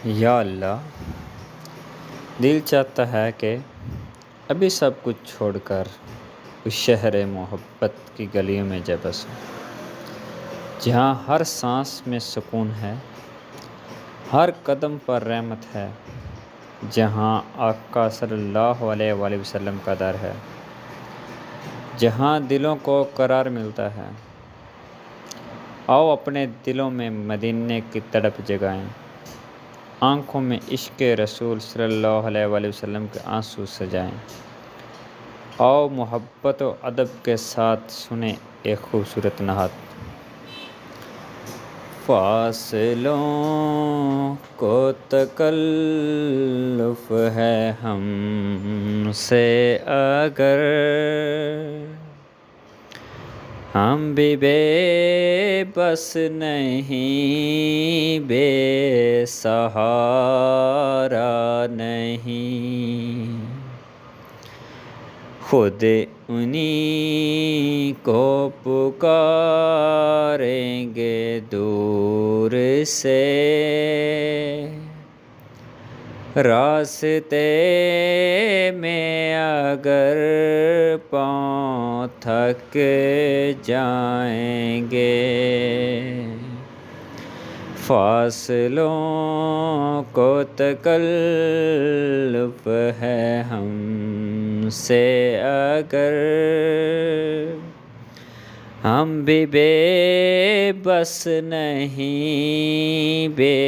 یا اللہ، دل چاہتا ہے کہ ابھی سب کچھ چھوڑ کر اس شہر محبت کی گلیوں میں جا بسوں، جہاں ہر سانس میں سکون ہے، ہر قدم پر رحمت ہے، جہاں آقا صلی اللہ علیہ وآلہ وسلم کا در ہے، جہاں دلوں کو قرار ملتا ہے۔ آؤ اپنے دلوں میں مدینے کی تڑپ جگائیں، آنکھوں میں عشق رسول صلی اللہ علیہ وآلہ وسلم کے آنسو سجائیں۔ آؤ محبت و ادب کے ساتھ سنیں ایک خوبصورت نعت۔ فاصلوں کو تکلف ہے ہم سے اگر، ہم بھی بے بس نہیں، بے سہارا نہیں، خود انہی کو پکاریں گے دور سے، راستے میں اگر پاؤں تھک جائیں گے، فاصلوں کو تکلف ہے ہم سے اگر، ہم بھی بے بس نہیں، بے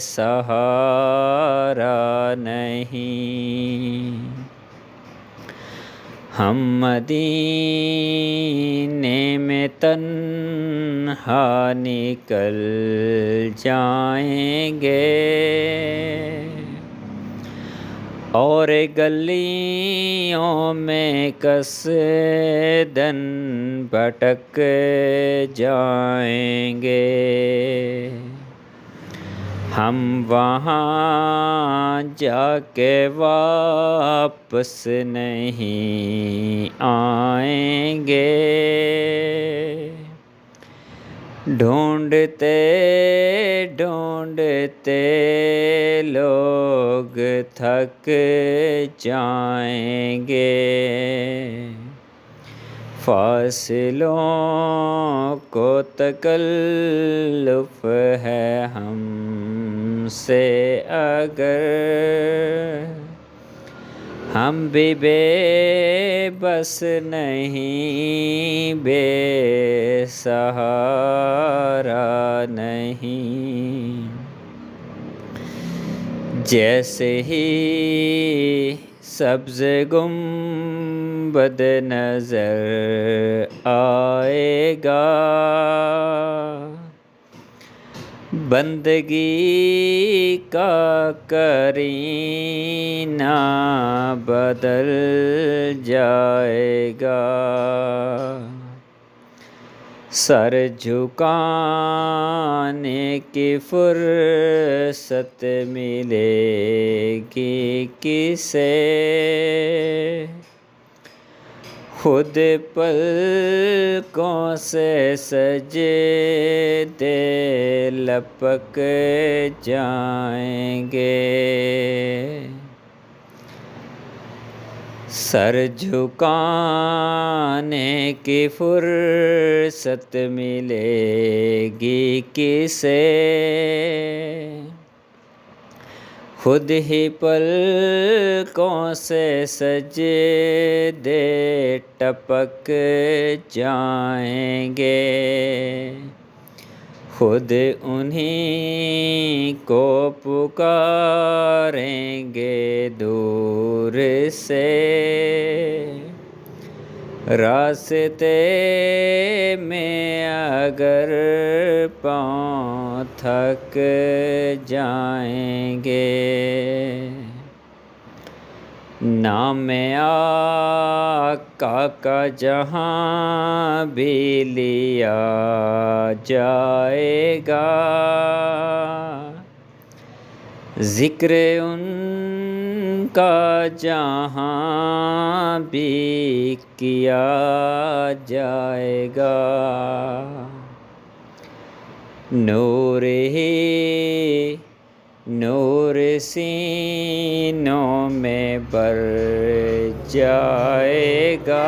سہارا نہیں، ہم مدینے میں تنہا نکل جائیں گے، اور گلیوں میں قصداً بھٹک جائیں گے، ہم وہاں جا کے واپس نہیں آئیں گے، ڈھونڈتے ڈھونڈتے لوگ تھک جائیں گے، فاصلوں کو تکلف ہے ہم سے اگر، ہم بھی بے بس نہیں، بے سہارا نہیں، جیسے ہی سبز گنبد نظر آئے گا، بندگی کا کرینہ بدل جائے گا، سر جھکانے کی فرصت ملے گی کسے، خود پلکوں سے سجدے لپک جائیں گے، سر جھکانے کی فرصت ملے گی کسے، خود ہی پلکوں سے سجدے ٹپک جائیں گے، خود انہی کو پکاریں گے دور سے، راستے میں اگر پاؤں تھک جائیں گے، نام آقا کا جہاں بھی لیا جائے گا، ذکر ان کا جہاں بھی کیا جائے گا، نور ہی نور سینوں میں بر جائے گا،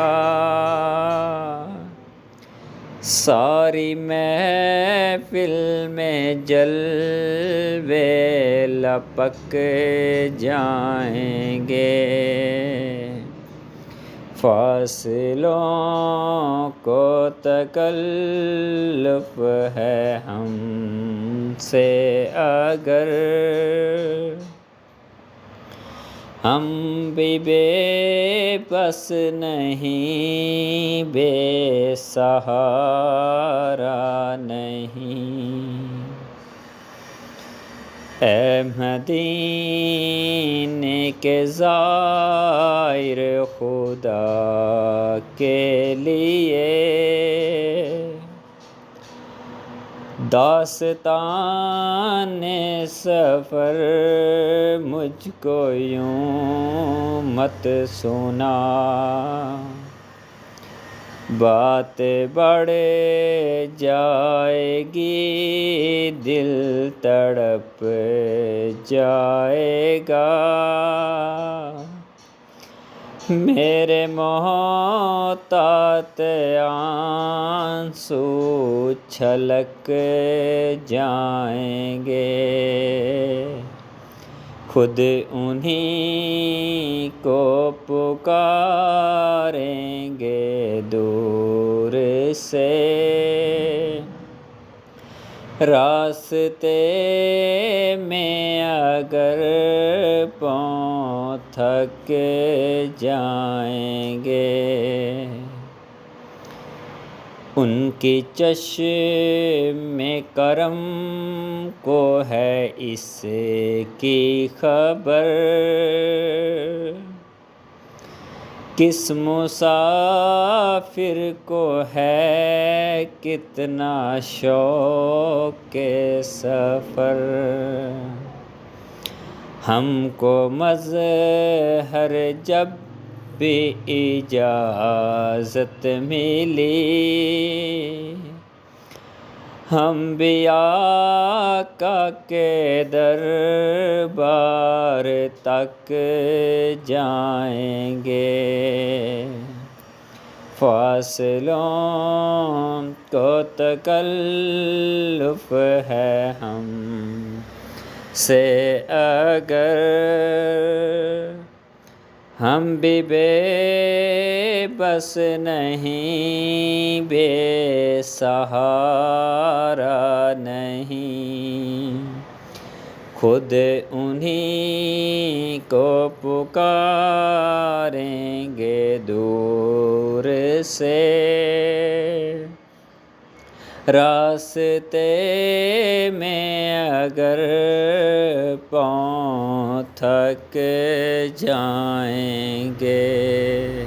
ساری محفل میں جلوے لپک جائیں گے، فاصلوں کو تکلف ہے ہم سے اگر، ہم بھی بے بس نہیں، بے سہارا نہیں۔ اے مدینے کے زائر خدا کے لیے، داستان سفر مجھ کو یوں مت سنا، بات بڑھ جائے گی، دل تڑپ جائے گا، میرے محتاط آنسو چھلک جائیں گے، خود انہی کو پکاریں گے دور سے، راستے میں اگر پاؤں تھک جائیں گے، ان کی چشم کرم کو ہے اس کی خبر، کس مسافر کو ہے کتنا شوق سفر، ہم کو مظہر جب بھی اجازت ملی، ہم بھی آقا کے دربار تک جائیں گے، فاصلوں کو تکلف ہے ہم سے اگر، ہم بھی بے بس نہیں، بے سہارا نہیں، خود انہی کو پکاریں گے دور سے، راستے میں اگر پاؤں تھک جائیں گے۔